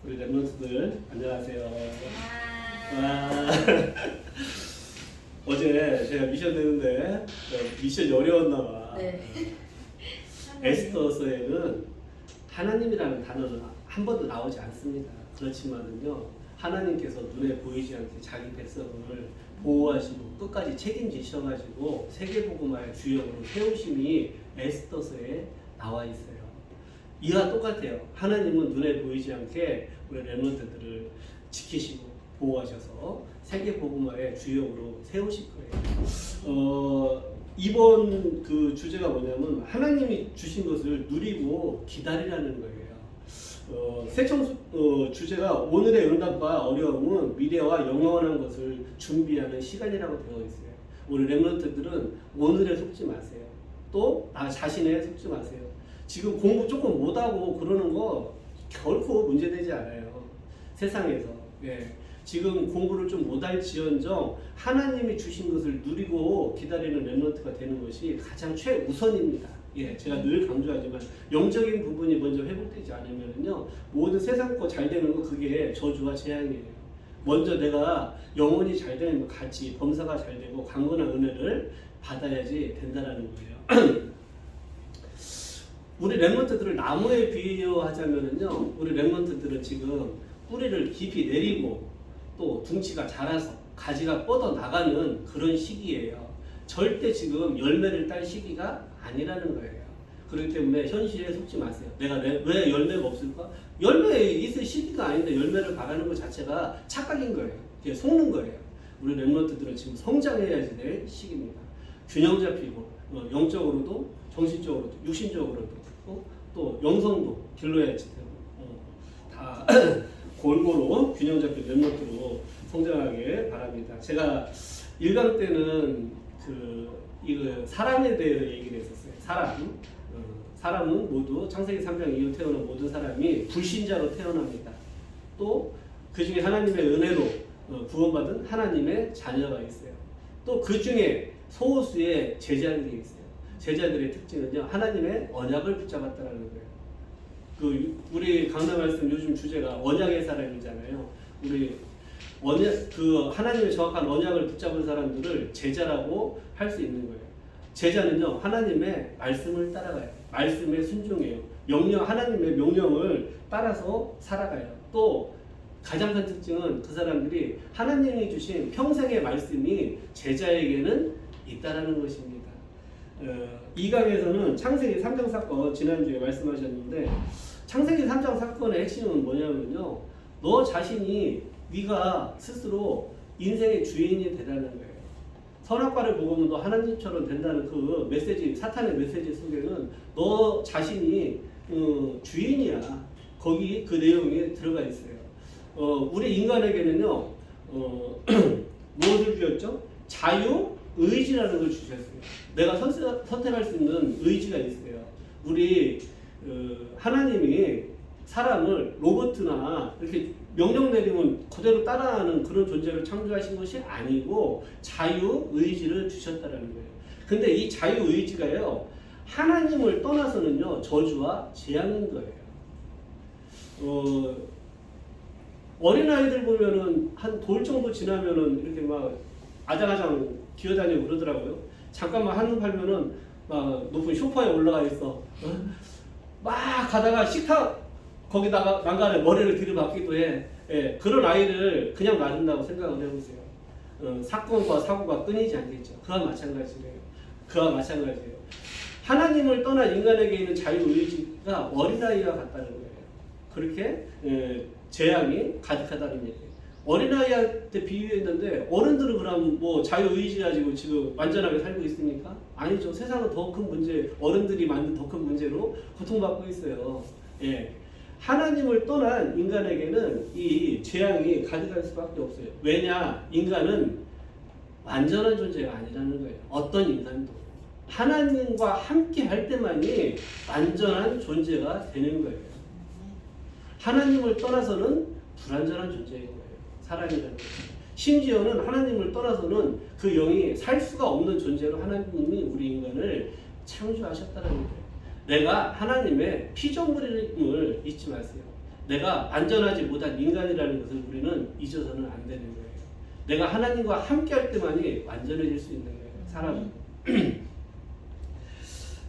우리 랩런트들 안녕하세요. 와. 어제 제가 미션 되는데 미션이 어려웠나 봐. 네. 에스더서에는 하나님이라는 단어는 한 번도 나오지 않습니다. 그렇지만은요, 하나님께서 눈에 보이지 않게 자기 백성을 보호하시고 끝까지 책임지셔가지고 세계복음화의 주역으로 세우심이 에스더서에 나와 있어요. 이와 똑같아요. 하나님은 눈에 보이지 않게 우리 렘넌트들을 지키시고 보호하셔서 세계복음화의 주역으로 세우실 거예요. 이번 그 주제가 뭐냐면 하나님이 주신 것을 누리고 기다리라는 거예요. 세청 주제가 오늘의 응답과 어려움은 미래와 영원한 것을 준비하는 시간이라고 되어 있어요. 우리 렘넌트들은 오늘에 속지 마세요. 또 나 자신에 속지 마세요. 지금 공부 조금 못하고 그러는 거 결코 문제되지 않아요. 세상에서. 예. 지금 공부를 좀 못할지언정 하나님이 주신 것을 누리고 기다리는 렘넌트가 되는 것이 가장 최우선입니다. 예, 제가 늘 강조하지만 영적인 부분이 먼저 회복되지 않으면요, 모든 세상 거 잘 되는 거 그게 저주와 재앙이에요. 먼저 내가 영혼이 잘 되는 것 같이 범사가 잘 되고 강건한 은혜를 받아야지 된다라는 거예요. 우리 렘넌트들을 나무에 비유하자면요, 우리 렘넌트들은 지금 뿌리를 깊이 내리고 또 둥치가 자라서 가지가 뻗어 나가는 그런 시기예요. 절대 지금 열매를 딸 시기가 아니라는 거예요. 그렇기 때문에 현실에 속지 마세요. 내가 왜 열매가 없을까? 열매 있을 시기가 아닌데 열매를 바라는 것 자체가 착각인 거예요. 그게 속는 거예요. 우리 렘넌트들은 지금 성장해야지 될 시기입니다. 균형 잡히고 영적으로도 정신적으로도 육신적으로도 또 영성도 길러야지 되고 다 골고루 균형 잡힌 렘넌트로 성장하길 바랍니다. 제가 1강 때는 이거 사람에 대해서 얘기를 했었어요. 사람은 모두 창세기 3장 이후 태어난 모든 사람이 불신자로 태어납니다. 또 그 중에 하나님의 은혜로 구원받은 하나님의 자녀가 있어요. 또 그 중에 소수의 제자들이 있어요. 제자들의 특징은요, 하나님의 언약을 붙잡았다라는 거예요. 우리 강단 말씀 요즘 주제가 언약의 사람이잖아요. 우리 하나님의 정확한 언약을 붙잡은 사람들을 제자라고 할 수 있는 거예요. 제자는요, 하나님의 말씀을 따라가요. 말씀에 순종해요. 하나님의 명령을 따라서 살아가요. 또 가장 큰 특징은 그 사람들이 하나님이 주신 평생의 말씀이 제자에게는 있다라는 것입니다. 이 강에서는 창세기 3장 사건 지난주에 말씀하셨는데, 창세기 3장 사건의 핵심은 뭐냐면요, 너 자신이 네가 스스로 인생의 주인이 되라는 거예요. 선악과를 먹으면 너 하나님처럼 된다는 그 메시지, 사탄의 메시지 속에는 너 자신이 주인이야. 거기 그 내용이 들어가 있어요. 우리 인간에게는요, 무엇을 주셨죠? 자유, 의지라는 걸 주셨어요. 내가 선택할 수 있는 의지가 있어요. 우리 하나님이 사람을 로봇이나 이렇게 명령 내리면 그대로 따라하는 그런 존재를 창조하신 것이 아니고 자유 의지를 주셨다라는 거예요. 근데 이 자유 의지가요, 하나님을 떠나서는요, 저주와 재앙인 거예요. 어린아이들 보면은 한 돌 정도 지나면은 이렇게 막 아장아장 기어다니고 그러더라고요. 잠깐만 한눈 팔면은 막 높은 소파에 올라가 있어. 막 가다가 식탁 거기다가 난간에 머리를 들이박기도 해. 예, 그런 아이를 그냥 놔둔다고 생각을 해보세요. 사건과 사고가 끊이지 않겠죠. 그와 마찬가지예요. 하나님을 떠난 인간에게 있는 자유의지가 어린아이와 같다는 거예요. 그렇게 재앙이 가득하다는 얘기예요. 어린아이한테 비유했는데, 어른들은 그럼 뭐 자유의지 가지고 지금 완전하게 살고 있습니까? 아니죠. 세상은 더 큰 문제, 어른들이 만든 더 큰 문제로 고통받고 있어요. 예. 하나님을 떠난 인간에게는 이 재앙이 가득할 수밖에 없어요. 왜냐? 인간은 완전한 존재가 아니라는 거예요. 어떤 인간도. 하나님과 함께 할 때만이 완전한 존재가 되는 거예요. 하나님을 떠나서는 불완전한 존재인 거예요. 사람이라는 거예요. 심지어는 하나님을 떠나서는 그 영이 살 수가 없는 존재로 하나님이 우리 인간을 창조하셨다는 거예요. 내가 하나님의 피조물임을 잊지 마세요. 내가 안전하지 못한 인간이라는 것을 우리는 잊어서는 안 되는 거예요. 내가 하나님과 함께 할 때만이 완전해질 수 있는 거예요. 사람은.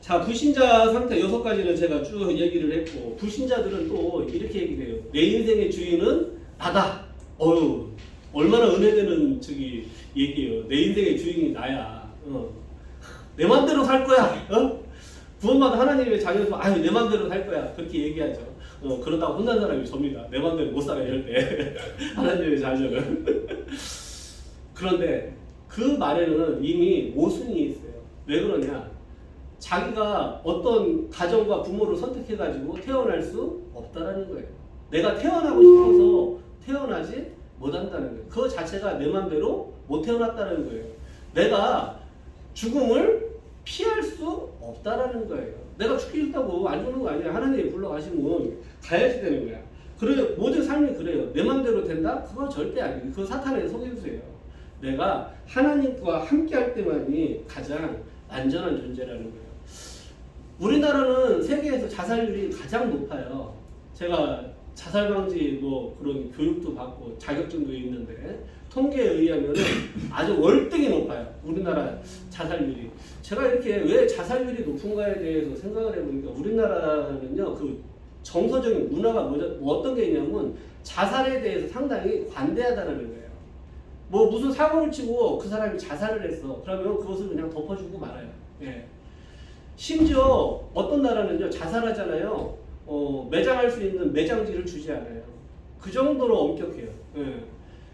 자, 불신자 상태 6가지는 제가 쭉 얘기를 했고, 불신자들은 또 이렇게 얘기를 해요. 내 인생의 주인은 나다. 어휴, 얼마나 은혜되는 얘기예요. 내 인생의 주인이 나야. 내 맘대로 살 거야. 구원받은 하나님의 자녀도 아유 내 맘대로 살 거야. 그렇게 얘기하죠. 그러다가 혼난 사람이 접니다. 내 맘대로 못 살아 이럴 때. 하나님의 자녀는. 그런데 그 말에는 이미 모순이 있어요. 왜 그러냐? 자기가 어떤 가정과 부모를 선택해가지고 태어날 수 없다라는 거예요. 내가 태어나고 싶어서 태어나지 못한다는 거예요. 그 자체가 내 맘대로 못 태어났다는 거예요. 내가 죽음을 피할 수 없다라는 거예요. 내가 죽기 싫다고 안 죽는 거 아니야. 하나님이 불러가시면 가야지 되는 거야. 그래, 모든 삶이 그래요. 내 맘대로 된다? 그건 절대 아니에요. 그건 사탄의 속임수예요. 내가 하나님과 함께 할 때만이 가장 안전한 존재라는 거예요. 우리나라는 세계에서 자살률이 가장 높아요. 제가 자살 방지 그런 교육도 받고 자격증도 있는데 통계에 의하면 아주 월등히 높아요. 우리나라 자살률이. 제가 이렇게 왜 자살률이 높은가에 대해서 생각을 해보니까 우리나라는요, 그 정서적인 문화가 어떤 게 있냐면 자살에 대해서 상당히 관대하다는 거예요. 무슨 사고를 치고 그 사람이 자살을 했어. 그러면 그것을 그냥 덮어주고 말아요. 예. 심지어 어떤 나라는요, 자살하잖아요. 매장할 수 있는 매장지를 주지 않아요. 그 정도로 엄격해요. 예.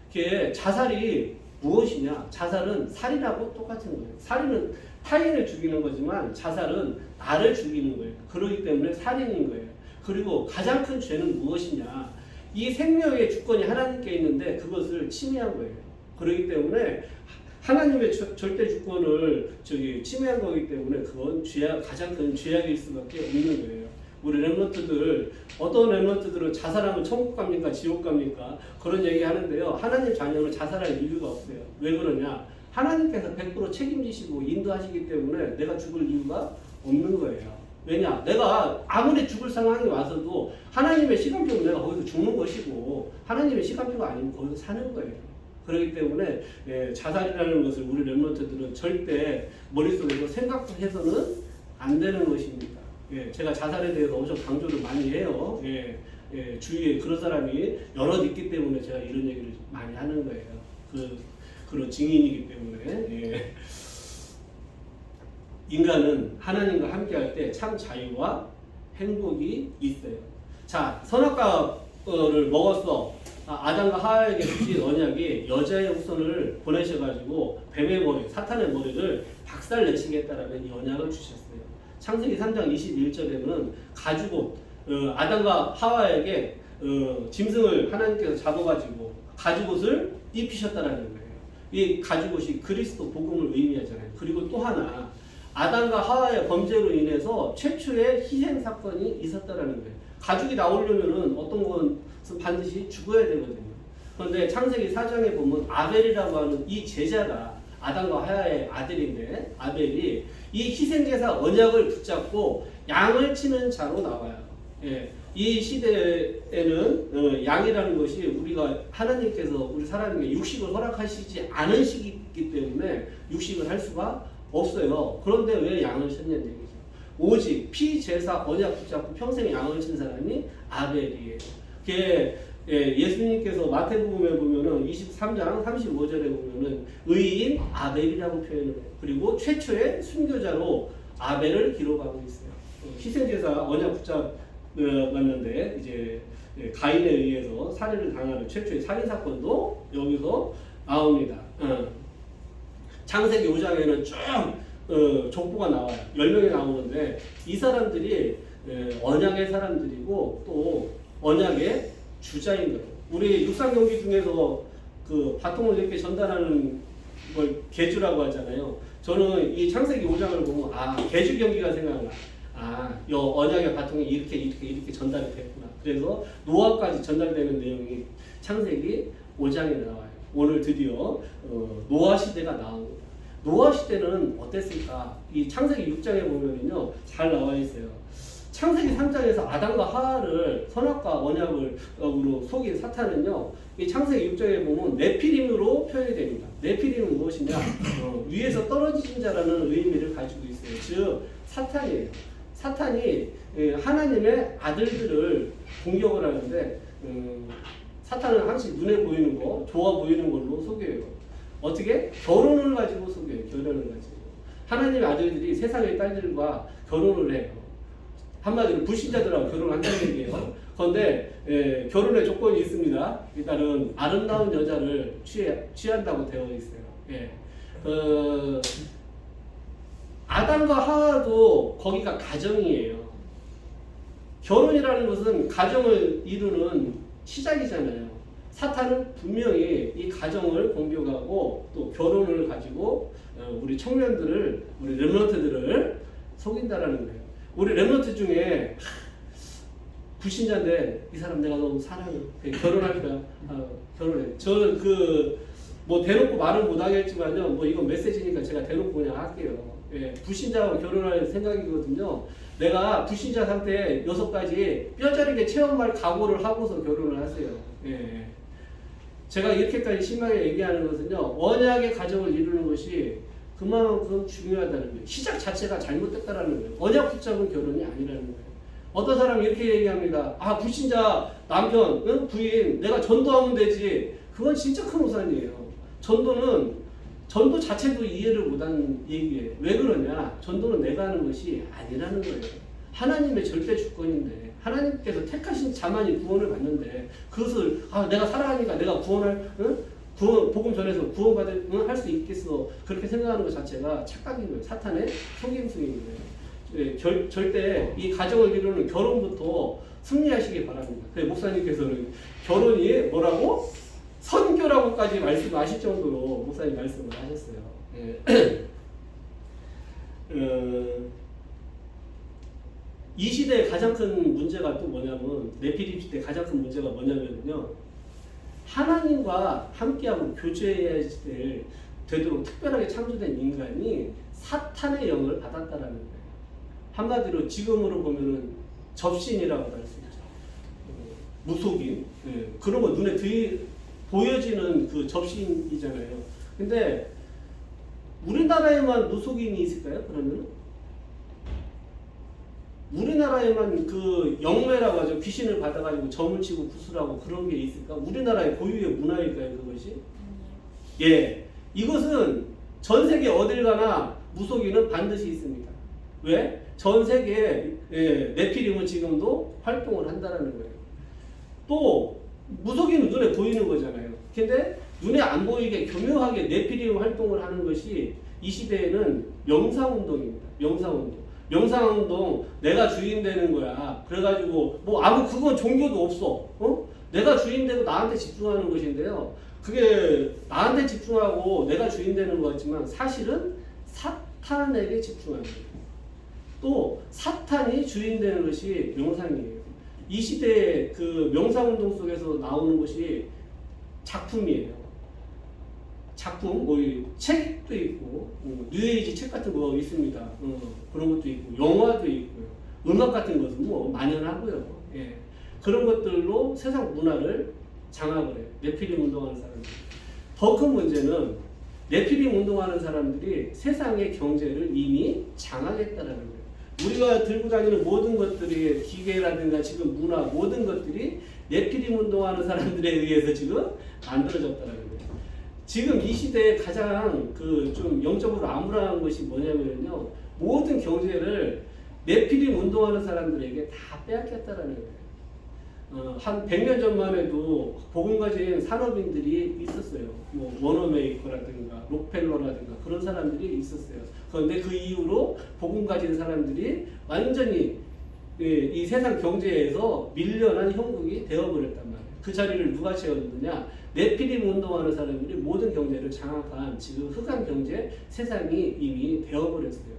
그게 자살이 무엇이냐? 자살은 살인하고 똑같은 거예요. 살인은 타인을 죽이는 거지만 자살은 나를 죽이는 거예요. 그렇기 때문에 살인인 거예요. 그리고 가장 큰 죄는 무엇이냐? 이 생명의 주권이 하나님께 있는데 그것을 침해한 거예요. 그렇기 때문에 하나님의 절대 주권을 침해한 거기 때문에 그건 가장 큰 죄악일 수밖에 없는 거예요. 우리 렘넌트들, 어떤 렘넌트들은 자살하면 천국 갑니까? 지옥 갑니까? 그런 얘기 하는데요. 하나님 자녀는 자살할 이유가 없어요. 왜 그러냐? 하나님께서 100% 책임지시고 인도하시기 때문에 내가 죽을 이유가 없는 거예요. 왜냐? 내가 아무리 죽을 상황이 와서도 하나님의 시간표는 내가 거기서 죽는 것이고 하나님의 시간표가 아니면 거기서 사는 거예요. 그렇기 때문에 자살이라는 것을 우리 렘넌트들은 절대 머릿속에서 생각해서는 안 되는 것입니다. 제가 자살에 대해서 엄청 강조를 많이 해요. 주위에 그런 사람이 여럿 있기 때문에 제가 이런 얘기를 많이 하는 거예요. 그런 증인이기 때문에. 인간은 하나님과 함께 할 때 참 자유와 행복이 있어요. 자, 선악과를 먹었어. 아담과 하와에게 주신 언약이 여자의 후손을 보내셔가지고 뱀의 머리, 사탄의 머리를 박살내시겠다라는 이 언약을 주셨어요. 창세기 3장 21절에는 가죽옷, 아담과 하와에게 짐승을 하나님께서 잡아가지고 가죽옷을 입히셨다라는 거예요. 이 가죽옷이 그리스도 복음을 의미하잖아요. 그리고 또 하나, 아담과 하와의 범죄로 인해서 최초의 희생 사건이 있었다라는 거예요. 가죽이 나오려면은 어떤 것은 반드시 죽어야 되거든요. 그런데 창세기 4장에 보면 아벨이라고 하는 이 제자가 아담과 하와의 아들인데 아벨이 이 희생제사 언약을 붙잡고 양을 치는 자로 나와요. 이 시대에는 양이라는 것이 우리가 하나님께서 우리 사람에게 육식을 허락하시지 않은 시기이기 때문에 육식을 할 수가 없어요. 그런데 왜 양을 쳤냐는 얘기죠. 오직 피제사 언약 붙잡고 평생 양을 친 사람이 아벨이에요. 예수님께서 마태복음에 보면은 23장 35절에 보면은 의인 아벨이라고 표현을 해요. 그리고 최초의 순교자로 아벨을 기록하고 있어요. 희생제사 언약 붙잡았는데 이제 가인에 의해서 살해를 당하는 최초의 살인 사건도 여기서 나옵니다. 창세기 5장에는 쭉 족보가 나와요. 10명이 나오는데 이 사람들이 언약의 사람들이고 또 언약의 주자인 거예요. 우리 육상 경기 중에서 그 바통을 이렇게 전달하는 걸 계주라고 하잖아요. 저는 이 창세기 5장을 보면 계주 경기가 생각나. 이 언약의 바통이 이렇게 전달이 됐구나. 그래서 노아까지 전달되는 내용이 창세기 5장에 나와요. 오늘 드디어 노아 시대가 나온 거예요. 노아 시대는 어땠을까? 이 창세기 6장에 보면은요 잘 나와 있어요. 창세기 3장에서 아담과 하와를 선악과 언약으로 속인 사탄은요, 이 창세기 6장에 보면 네피림으로 표현이 됩니다. 네피림은 무엇이냐? 위에서 떨어진 자라는 의미를 가지고 있어요. 즉 사탄이에요. 사탄이 하나님의 아들들을 공격을 하는데, 사탄은 항상 눈에 보이는 거, 좋아 보이는 걸로 속여요. 어떻게? 결혼을 가지고 속여요. 결혼을 가지고. 하나님의 아들들이 세상의 딸들과 결혼을 해요. 한마디로 불신자들하고 결혼한다는 얘기예요. 그런데 결혼의 조건이 있습니다. 일단은 아름다운 여자를 취한다고 되어 있어요. 예. 아담과 하와도 거기가 가정이에요. 결혼이라는 것은 가정을 이루는 시작이잖아요. 사탄은 분명히 이 가정을 공격하고 또 결혼을 가지고 우리 청년들을, 우리 렘넌트들을 속인다라는 거예요. 우리 렘넌트 중에 불신자인데 이 사람 내가 너무 사랑해. 결혼할 거야. 결혼해. 저는 뭐 대놓고 말은 못 하겠지만요. 뭐 이건 메시지니까 제가 대놓고 그냥 할게요. 예, 불신자와 결혼할 생각이거든요. 내가 불신자 상태에 6가지 뼈저리게 체험할 각오를 하고서 결혼을 하세요. 예. 제가 이렇게까지 심하게 얘기하는 것은요, 언약의 가정을 이루는 것이 그만큼 중요하다는 거예요. 시작 자체가 잘못됐다라는 거예요. 언약 붙잡은 결혼이 아니라는 거예요. 어떤 사람이 이렇게 얘기합니다. 불신자 남편, 부인, 내가 전도하면 되지. 그건 진짜 큰 오산이에요. 전도 자체도 이해를 못하는 얘기예요. 왜 그러냐? 전도는 내가 하는 것이 아니라는 거예요. 하나님의 절대 주권인데, 하나님께서 택하신 자만이 구원을 받는데, 그것을 내가 사랑하니까 내가 복음 전해서 구원받을 할 수 있겠어, 그렇게 생각하는 것 자체가 착각인 거예요. 사탄의 속임수인 거예요. 절대 이 가정을 이루는 결혼부터 승리하시기 바랍니다. 목사님께서는 결혼이 뭐라고? 선교라고까지 말씀하실 정도로 목사님 말씀을 하셨어요. 이 시대의 가장 큰 문제가 또 뭐냐면, 네피림 시대의 가장 큰 문제가 뭐냐면요, 하나님과 함께하고 교제해야 되도록 특별하게 창조된 인간이 사탄의 영을 받았다라는 거예요. 한마디로 지금으로 보면은 접신이라고 할 수 있죠. 무속인, 그런 거 눈에 보여지는 그 접신이잖아요. 근데 우리나라에만 무속인이 있을까요? 그러면 우리나라에만 그 영매라고 하죠. 귀신을 받아가지고 점을 치고 구슬하고 그런 게 있을까? 우리나라의 고유의 문화일까요, 그것이? 예, 이것은 전 세계 어딜 가나 무속인은 반드시 있습니다. 왜? 전 세계에 네피림은 지금도 활동을 한다는 거예요. 또 무속인은 눈에 보이는 거잖아요. 근데 눈에 안 보이게 교묘하게 네피림 활동을 하는 것이 이 시대에는 명상운동입니다. 명상운동, 내가 주인 되는 거야. 그래가지고 그건 종교도 없어. 내가 주인 되고 나한테 집중하는 것인데요. 그게 나한테 집중하고 내가 주인 되는 것 같지만 사실은 사탄에게 집중하는 거예요. 또 사탄이 주인 되는 것이 명상이에요. 이 시대의 그 명상운동 속에서 나오는 것이 작품이에요. 작품, 책도 있고, 뉴에이지 책 같은 거 있습니다. 그런 것도 있고, 영화도 있고요. 음악 같은 것은 만연하고요. 예. 그런 것들로 세상 문화를 장악을 해요. 네피림 운동하는 사람들. 더 큰 문제는 네피림 운동하는 사람들이 세상의 경제를 이미 장악했다는 거예요. 우리가 들고 다니는 모든 것들이 기계라든가 지금 문화 모든 것들이 네피림 운동하는 사람들에 의해서 지금 만들어졌다는 거예요. 지금 이 시대에 가장 좀 영적으로 암울한 것이 뭐냐면요, 모든 경제를 네피림 운동하는 사람들에게 다 빼앗겼다라는 거예요. 한 100년 전만 해도 복음 가진 산업인들이 있었어요. 워너메이커라든가 록펠러라든가 그런 사람들이 있었어요. 그런데 그 이후로 복음 가진 사람들이 완전히 이 세상 경제에서 밀려난 형국이 되어버렸단 말이에요. 그 자리를 누가 채워주느냐? 네피림 운동하는 사람들이 모든 경제를 장악한 지금 흑암 경제 세상이 이미 되어버렸어요.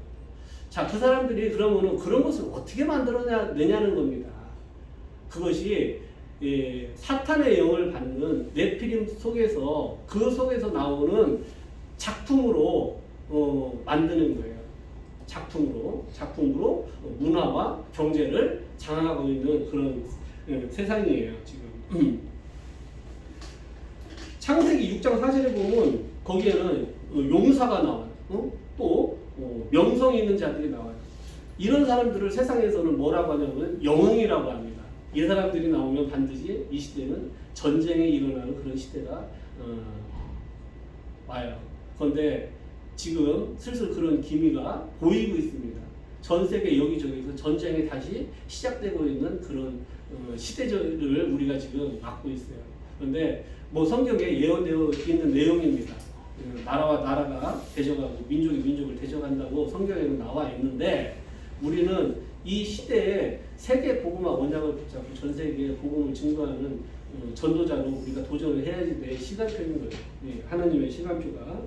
자, 그 사람들이 그러면은 그런 것을 어떻게 만들어내냐는 겁니다. 그것이 사탄의 영을 받는 네피림 속에서 그 속에서 나오는 작품으로 만드는 거예요. 작품으로 문화와 경제를 장악하고 있는 그런 세상이에요 지금. 창세기 6장 4절에 보면 거기에는 용사가 나와요. 또 명성이 있는 자들이 나와요. 이런 사람들을 세상에서는 뭐라고 하냐면 영웅이라고 합니다. 이 사람들이 나오면 반드시 이 시대는 전쟁이 일어나는 그런 시대가 와요. 그런데 지금 슬슬 그런 기미가 보이고 있습니다. 전 세계 여기저기서 전쟁이 다시 시작되고 있는 그런 시대를 우리가 지금 맞고 있어요. 그런데 뭐 성경에 예언되어 있는 내용입니다. 나라와 나라가 대적하고 민족이 민족을 대적한다고 성경에는 나와 있는데 우리는 이 시대에 세계 복음화 원약을 붙잡고 전 세계에 복음을 증거하는 전도자로 우리가 도전을 해야지 내 시간표인 거예요. 하나님의 시간표가.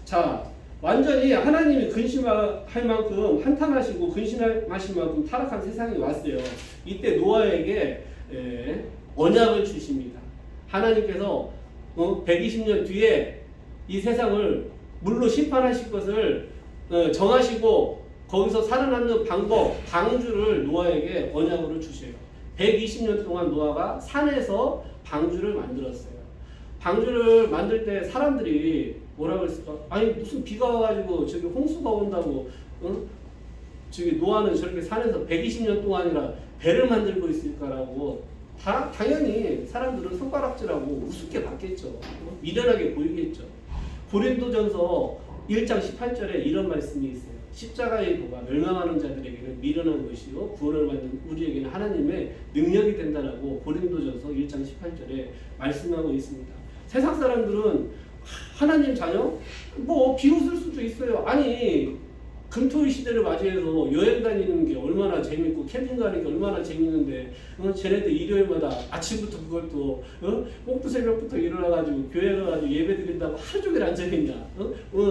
자, 완전히 하나님이 근심할 만큼 한탄하시고 근심하실 만큼 타락한 세상이 왔어요. 이때 노아에게 언약을 주십니다. 하나님께서 120년 뒤에 이 세상을 물로 심판하실 것을 정하시고 거기서 살아남는 방법, 방주를 노아에게 언약으로 주셔요. 120년 동안 노아가 산에서 방주를 만들었어요. 방주를 만들 때 사람들이 뭐라고 했을까? 아니 무슨 비가 와가지고 저기 홍수가 온다고 저기 노아는 저렇게 산에서 120년 동안이나 배를 만들고 있을까라고 당연히 사람들은 손가락질하고 우습게 봤겠죠. 미련하게 보이겠죠. 고린도전서 1장 18절에 이런 말씀이 있어요. 십자가의 도가 멸망하는 자들에게는 미련한 것이요 구원을 받는 우리에게는 하나님의 능력이 된다라고 고린도전서 1장 18절에 말씀하고 있습니다. 세상 사람들은 하나님 자녀? 뭐 비웃을 수도 있어요. 아니 금토일 시대를 맞이해서 여행 다니는 게 얼마나 재밌고 캠핑 가는 게 얼마나 재밌는데 쟤네들 일요일마다 아침부터 그걸 또 꼭두 새벽부터 일어나가지고 교회 가가지고 예배 드린다고 하루 종일 앉아있냐.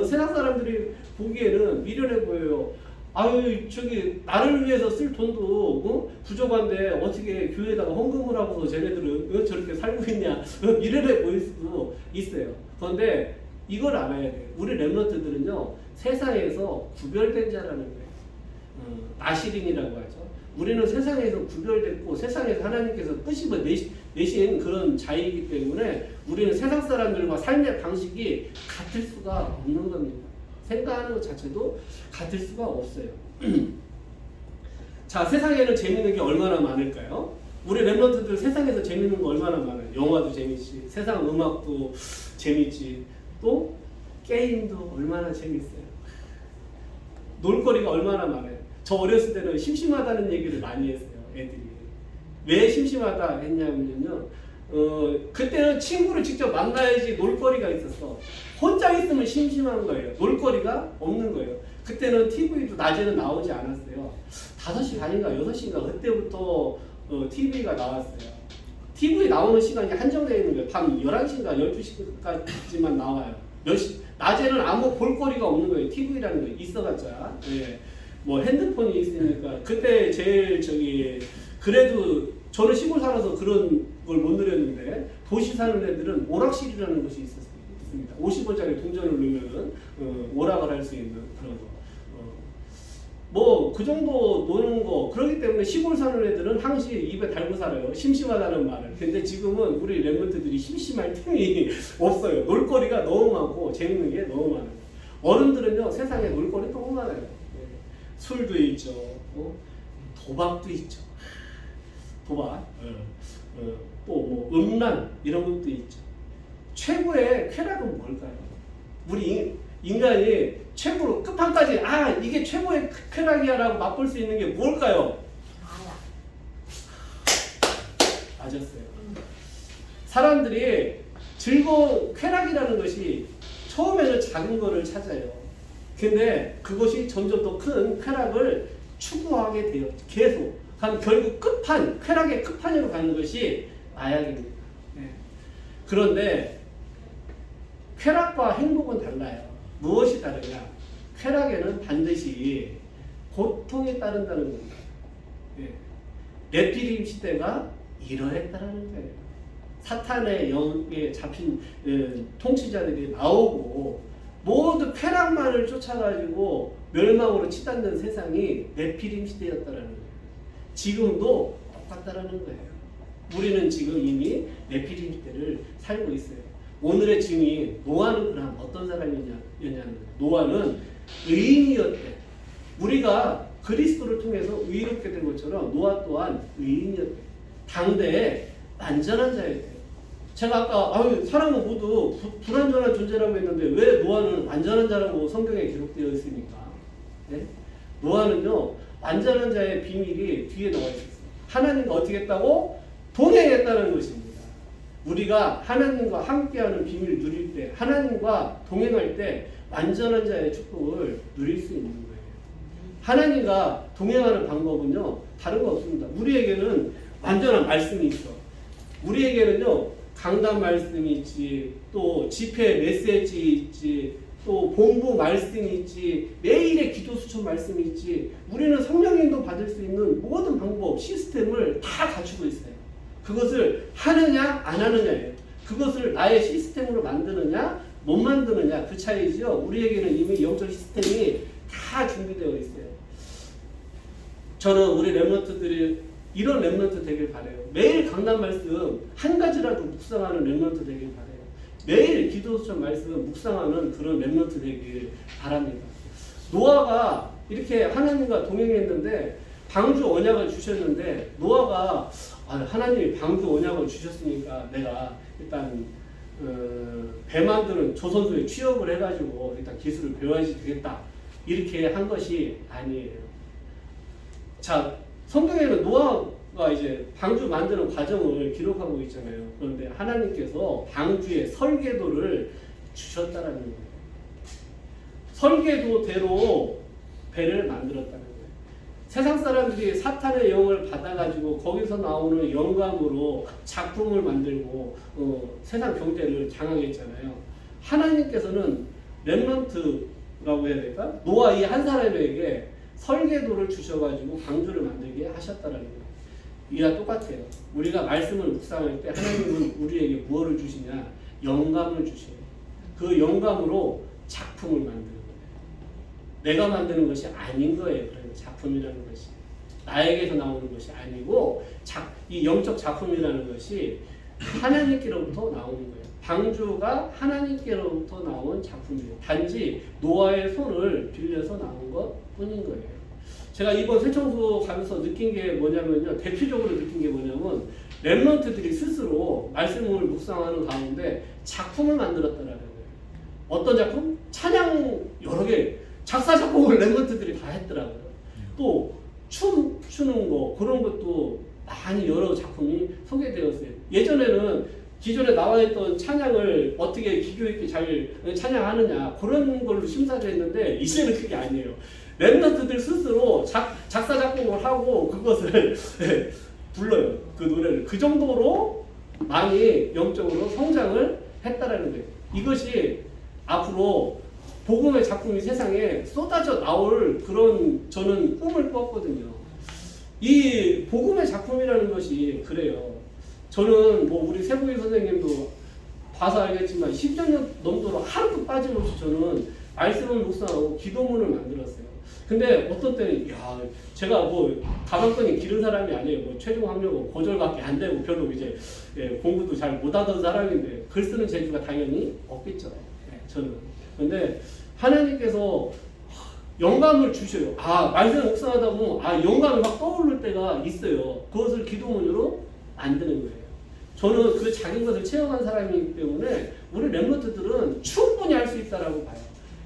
세상 사람들이 보기에는 미련해 보여요. 아유 저기 나를 위해서 쓸 돈도 부족한데 어떻게 교회에다가 헌금을 하고서 쟤네들은 저렇게 살고 있냐. 미련해 보일 수도 있어요. 그런데 이걸 알아야 돼요. 우리 렘넌트들은요 세상에서 구별된 자라는 거예요. 나시린이라고 하죠. 우리는 세상에서 구별됐고 세상에서 하나님께서 끄집어 내신 그런 자이기 때문에 우리는 세상 사람들과 삶의 방식이 같을 수가 없는 겁니다. 생각하는 것 자체도 같을 수가 없어요. 자, 세상에는 재밌는 게 얼마나 많을까요? 우리 렘넌트들 세상에서 재밌는 거 얼마나 많아요. 영화도 재밌지, 세상 음악도 재밌지, 또 게임도 얼마나 재밌어요. 놀거리가 얼마나 많아요. 저 어렸을 때는 심심하다는 얘기를 많이 했어요. 애들이. 왜 심심하다 했냐면요. 그때는 친구를 직접 만나야지 놀거리가 있었어. 혼자 있으면 심심한 거예요. 놀거리가 없는 거예요. 그때는 TV도 낮에는 나오지 않았어요. 5시 반인가 6시인가 그때부터 TV가 나왔어요. TV 나오는 시간이 한정되어 있는 거예요. 밤 11시인가 12시까지만 나와요. 낮에는 아무 볼거리가 없는 거예요. TV라는 거 있어봤자. 예. 뭐 핸드폰이 있으니까 그때 제일 그래도 저는 시골 살아서 그런 걸 못 누렸는데 도시 사는 애들은 오락실이라는 것이 있습니다. 50원짜리 동전을 넣으면은 오락을 할 수 있는 그런 거. 뭐 그 정도 노는 거. 그렇기 때문에 시골 사는 애들은 항시 입에 달고 살아요. 심심하다는 말을. 근데 지금은 우리 렘넌트들이 심심할 틈이 없어요. 놀거리가 너무 많고 재밌는 게 너무 많아요. 어른들은요 세상에 놀거리 너무 많아요. 술도 있죠. 도박도 있죠. 도박. 또 뭐 음란 이런 것도 있죠. 최고의 쾌락은 뭘까요? 우리 인간이 최고로 끝판까지 이게 최고의 쾌락이야라고 맛볼 수 있는 게 뭘까요? 맞았어요. 사람들이 즐거운 쾌락이라는 것이 처음에는 작은 거를 찾아요. 근데 그것이 점점 더 큰 쾌락을 추구하게 돼요. 계속. 결국 쾌락의 끝판으로 가는 것이 마약입니다. 네. 그런데 쾌락과 행복은 달라요. 무엇이 다르냐? 쾌락에는 반드시 고통이 따른다는 겁니다. 네. 네피림 시대가 이러했다는 거예요. 사탄의 영에 잡힌 통치자들이 나오고 모두 쾌락만을 쫓아가지고 멸망으로 치닫는 세상이 네피림 시대였다라는 거예요. 지금도 똑같다라는 거예요. 우리는 지금 이미 네피림 시대를 살고 있어요. 오늘의 증인 노아는 그럼 어떤 사람이냐면 노아는 의인이었대. 우리가 그리스도를 통해서 의롭게 된 것처럼 노아 또한 의인이었대. 당대에 완전한 자였대. 제가 아까 사람은 모두 불완전한 존재라고 했는데 왜 노아는 완전한 자라고 성경에 기록되어 있습니까? 네? 노아는요 완전한 자의 비밀이 뒤에 나와 있었어요. 하나님과 어떻게 했다고? 동행했다는 것입니다. 우리가 하나님과 함께하는 비밀을 누릴 때, 하나님과 동행할 때 완전한 자의 축복을 누릴 수 있는 거예요. 하나님과 동행하는 방법은요 다른 거 없습니다. 우리에게는 완전한 말씀이 있어. 우리에게는요 강단 말씀이 있지, 또 집회 메시지 있지, 또 본부 말씀이 있지, 매일의 기도 수천 말씀이 있지. 우리는 성령님도 받을 수 있는 모든 방법, 시스템을 다 갖추고 있어요. 그것을 하느냐 안 하느냐예요. 그것을 나의 시스템으로 만드느냐 못 만드느냐 그 차이죠. 우리에게는 이미 영적 시스템이 다 준비되어 있어요. 저는 우리 렘넌트들이 이런 렘넌트 되길 바라요. 매일 강단 말씀 한 가지라도 묵상하는 렘넌트 되길 바라요. 매일 기도수천 말씀 묵상하는 그런 렘넌트 되길 바랍니다. 노아가 이렇게 하나님과 동행했는데 방주 언약을 주셨는데 노아가 하나님이 방주 언약을 주셨으니까 내가 일단 배 만드는 조선소에 취업을 해가지고 일단 기술을 배워야지 되겠다 이렇게 한 것이 아니에요. 자, 성경에는 노아가 이제 방주 만드는 과정을 기록하고 있잖아요. 그런데 하나님께서 방주의 설계도를 주셨다라는 거예요. 설계도대로 배를 만들었다는 거예요. 세상 사람들이 사탄의 영을 받아가지고 거기서 나오는 영감으로 작품을 만들고 세상 경제를 장악했잖아요. 하나님께서는 렘넌트라고 해야 될까? 노아 이 한 사람에게 설계도를 주셔가지고 방주를 만들게 하셨다라는 거예요. 이와 똑같아요. 우리가 말씀을 묵상할 때 하나님은 우리에게 무엇을 주시냐? 영감을 주셔요. 그 영감으로 작품을 만드는 거예요. 내가 만드는 것이 아닌 거예요. 그러니까 작품이라는 것이 나에게서 나오는 것이 아니고 이 영적 작품이라는 것이 하나님께로부터 나오는 거예요. 방주가 하나님께로부터 나온 작품이에요. 단지 노아의 손을 빌려서 나온 것 뿐인 거예요. 제가 이번 새청소 가면서 느낀 게 뭐냐면요. 대표적으로 느낀 게 뭐냐면 렘넌트들이 스스로 말씀을 묵상하는 가운데 작품을 만들었다라는 거예요. 어떤 작품? 찬양 여러 개 작사 작곡을 렘넌트들이 다 했더라고요. 또 춤 추는 거 그런 것도 많이 여러 작품이 소개되었어요. 예전에는 기존에 나와 있던 찬양을 어떻게 기교 있게 잘 찬양하느냐 그런 걸로 심사를 했는데 이제는 그게 아니에요. 렘넌트들 스스로 작사 작곡을 하고 그것을 불러요. 그 노래를 그 정도로 많이 영적으로 성장을 했다라는 거예요. 이것이 앞으로 복음의 작품이 세상에 쏟아져 나올 그런 저는 꿈을 꿨거든요. 이 복음의 작품이라는 것이 그래요. 저는 뭐 우리 세보기 선생님도 봐서 알겠지만 10년 넘도록 하루도 빠짐없이 저는 말씀을 묵상하고 기도문을 만들었어요. 근데 어떤 때는 제가 뭐 가방끈이 기른 사람이 아니에요. 뭐 최종 학력은 고졸밖에 안 되고 별로 이제 공부도 잘 못하던 사람인데 글 쓰는 재주가 당연히 없겠죠. 저는. 근데 하나님께서 영감을 주셔요. 말씀을 묵상하다 보면 영감이 막 떠오를 때가 있어요. 그것을 기도문으로 만드는 거예요. 저는 그 작은 것을 체험한 사람이기 때문에 우리 렘넌트들은 충분히 할 수 있다라고 봐요.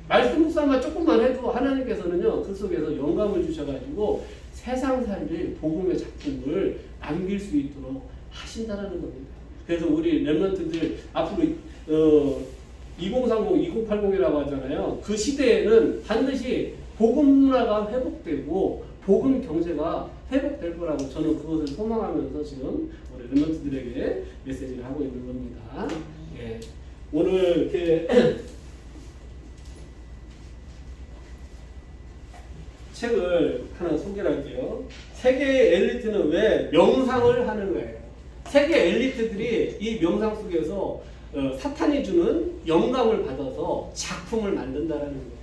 말씀 묵상만 조금만 해도 하나님께서는요 그 속에서 영감을 주셔가지고 세상 살릴 복음의 작품을 남길 수 있도록 하신다라는 겁니다. 그래서 우리 렘넌트들 앞으로 2030, 2080이라고 하잖아요. 그 시대에는 반드시 복음 문화가 회복되고 복음 경제가 회복될 거라고 저는 그것을 소망하면서 지금 우리 렘넌트들에게 메시지를 하고 있는 겁니다. 예. 오늘 이렇게 책을 하나 소개를 할게요. 세계의 엘리트는 왜 명상을 하는 거예요. 세계 엘리트들이 이 명상 속에서 사탄이 주는 영감을 받아서 작품을 만든다라는 거예요.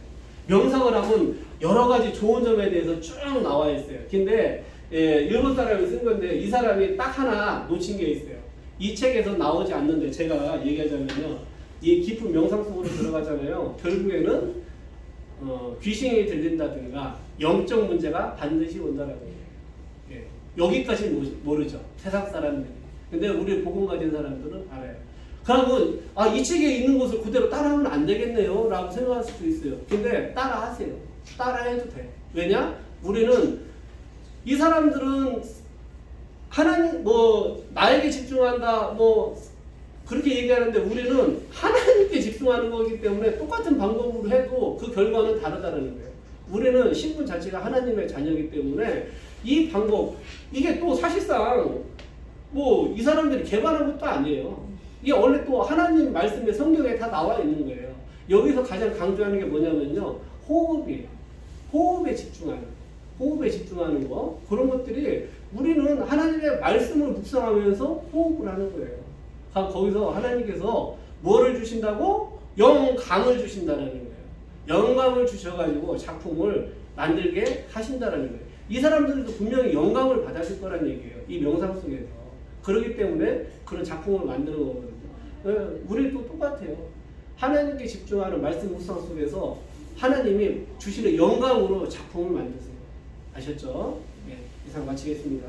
명상을 하면 여러 가지 좋은 점에 대해서 쭉 나와 있어요. 근데 일본 사람이 쓴 건데 이 사람이 딱 하나 놓친 게 있어요. 이 책에서 나오지 않는데 제가 얘기하자면요. 이 깊은 명상 속으로 들어가잖아요. 결국에는 귀신이 들린다든가 영적 문제가 반드시 온다라는 거예요. 예. 여기까지 모르죠. 세상 사람들이. 근데 우리 복음 가진 사람들은 알아요. 그러면 이 책에 있는 것을 그대로 따라하면 안 되겠네요 라고 생각할 수도 있어요. 근데 따라하세요. 따라해도 돼. 왜냐? 우리는 이 사람들은 하나님 나에게 집중한다 그렇게 얘기하는데 우리는 하나님께 집중하는 거기 때문에 똑같은 방법으로 해도 그 결과는 다르다는 거예요. 우리는 신분 자체가 하나님의 자녀이기 때문에 이 방법 이게 또 사실상 이 사람들이 개발한 것도 아니에요. 이게 원래 또 하나님 말씀에 성경에 다 나와 있는 거예요. 여기서 가장 강조하는 게 뭐냐면요. 호흡이에요. 호흡에 집중하는 거. 그런 것들이 우리는 하나님의 말씀을 묵상하면서 호흡을 하는 거예요. 거기서 하나님께서 뭐를 주신다고? 영감을 주신다는 거예요. 영감을 주셔가지고 작품을 만들게 하신다는 거예요. 이 사람들도 분명히 영감을 받았을 거란 얘기예요. 이 명상 속에서. 그렇기 때문에 그런 작품을 만드는 거거든요. 우리도 똑같아요. 하나님께 집중하는 말씀 묵상 속에서 하나님이 주시는 영감으로 작품을 만드세요. 아셨죠? 네, 이상 마치겠습니다.